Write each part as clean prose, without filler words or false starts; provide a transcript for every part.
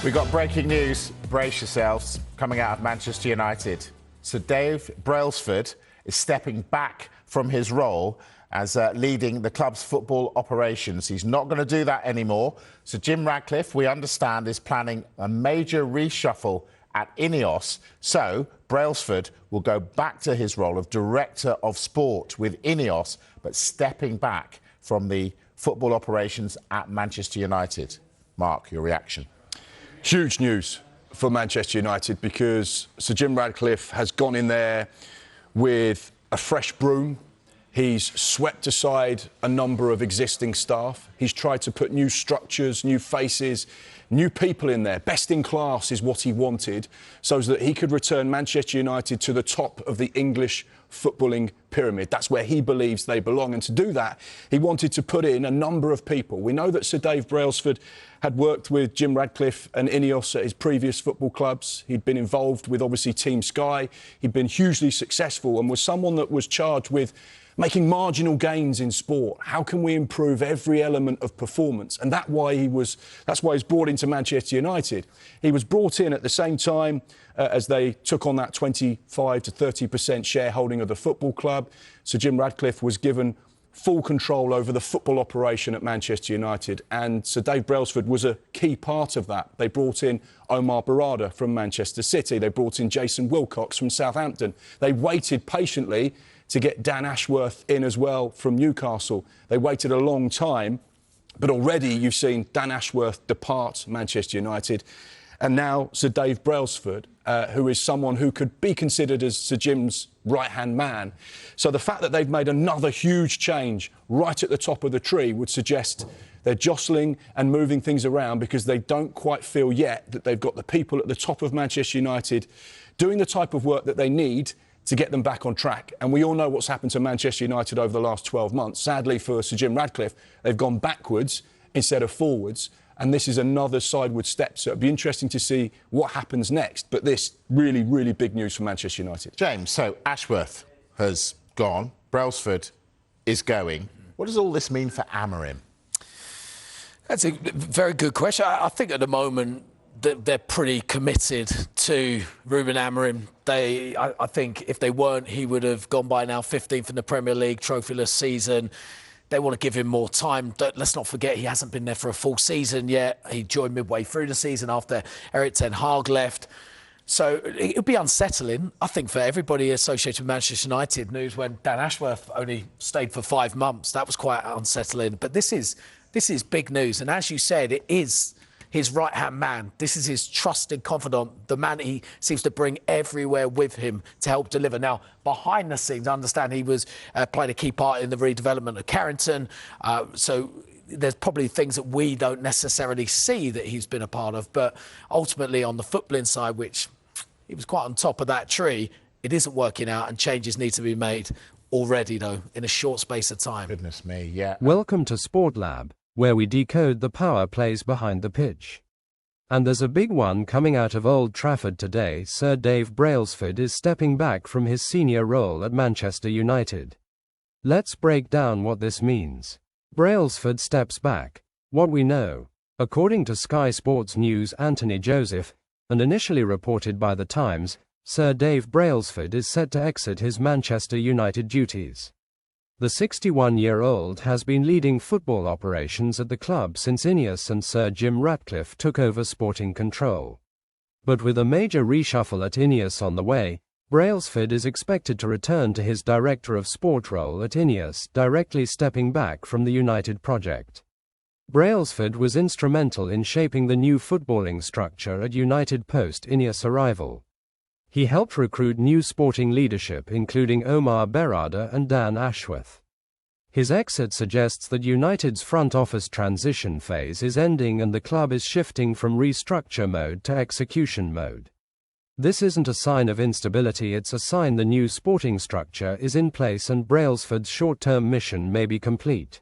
We've got breaking news, brace yourselves, coming out of Manchester United. So Dave Brailsford is stepping back from his role as leading the club's football operations. He's not going to do that anymore. So Jim Ratcliffe, we understand, is planning a major reshuffle at INEOS. So Brailsford will go back to his role of Director of Sport with INEOS, but stepping back from the football operations at Manchester United. Mark, your reaction? Huge news for Manchester United because Sir Jim Ratcliffe has gone in there with a fresh broom. He's swept aside a number of existing staff. He's tried to put new structures, new faces, new people in there. Best in class is what he wanted, so that he could return Manchester United to the top of the English footballing pyramid. That's where he believes they belong. And to do that, he wanted to put in a number of people. We know that Sir Dave Brailsford had worked with Jim Ratcliffe and INEOS at his previous football clubs. He'd been involved with, obviously, Team Sky. He'd been hugely successful and was someone that was charged with making marginal gains in sport. How can we improve every element of performance? And that's why he's brought into Manchester United. He was brought in at the same time as they took on that 25 to 30% shareholding of the football club. So Jim Ratcliffe was given full control over the football operation at Manchester United, and Sir Dave Brailsford was a key part of that. They brought in Omar Barada from Manchester City. They brought in Jason Wilcox from Southampton. They waited patiently to get Dan Ashworth in as well from Newcastle. They waited a long time, but already you've seen Dan Ashworth depart Manchester United. And now Sir Dave Brailsford, who is someone who could be considered as Sir Jim's right-hand man. So the fact that they've made another huge change right at the top of the tree would suggest they're jostling and moving things around because they don't quite feel yet that they've got the people at the top of Manchester United doing the type of work that they need to get them back on track. And we all know what's happened to Manchester United over the last 12 months. Sadly for Sir Jim Ratcliffe, they've gone backwards instead of forwards. And this is another sideward step. So it'd be interesting to see what happens next. But this really, really big news for Manchester United. James, so Ashworth has gone, Brailsford is going. What does all this mean for Amorim? That's a very good question. I think at the moment they're pretty committed to Ruben Amorim. I think if they weren't, he would have gone by now 15th in the Premier League, trophyless season. They want to give him more time. Let's not forget he hasn't been there for a full season yet. He joined midway through the season after Erik ten Hag left. So it would be unsettling, I think, for everybody associated with Manchester United. News when Dan Ashworth only stayed for 5 months. That was quite unsettling. But this is big news. And as you said, it is his right-hand man. This is his trusted confidant, the man he seems to bring everywhere with him to help deliver. Now, behind the scenes, I understand he was playing a key part in the redevelopment of Carrington. So there's probably things that we don't necessarily see that he's been a part of. But ultimately, on the footballing side, which he was quite on top of that tree, it isn't working out and changes need to be made already, though, in a short space of time. Goodness me, yeah. Welcome to Sport Lab, where we decode the power plays behind the pitch. And there's a big one coming out of Old Trafford today. Sir Dave Brailsford is stepping back from his senior role at Manchester United. Let's break down what this means. Brailsford steps back. What we know, according to Sky Sports News' Anthony Joseph, and initially reported by The Times, Sir Dave Brailsford is set to exit his Manchester United duties. The 61-year-old has been leading football operations at the club since INEOS and Sir Jim Ratcliffe took over sporting control. But with a major reshuffle at INEOS on the way, Brailsford is expected to return to his Director of Sport role at INEOS, directly stepping back from the United project. Brailsford was instrumental in shaping the new footballing structure at United post-INEOS arrival. He helped recruit new sporting leadership including Omar Barada and Dan Ashworth. His exit suggests that United's front office transition phase is ending and the club is shifting from restructure mode to execution mode. This isn't a sign of instability, it's a sign the new sporting structure is in place and Brailsford's short-term mission may be complete.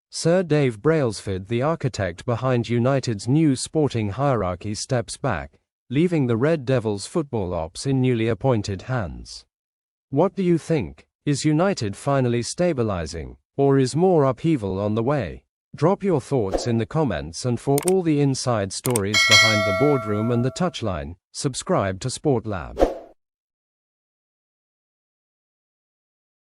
Sir Dave Brailsford, the architect behind United's new sporting hierarchy, steps back, leaving the Red Devils football ops in newly appointed hands. What do you think? Is United finally stabilising, or is more upheaval on the way? Drop your thoughts in the comments, and for all the inside stories behind the boardroom and the touchline, subscribe to Sport Lab.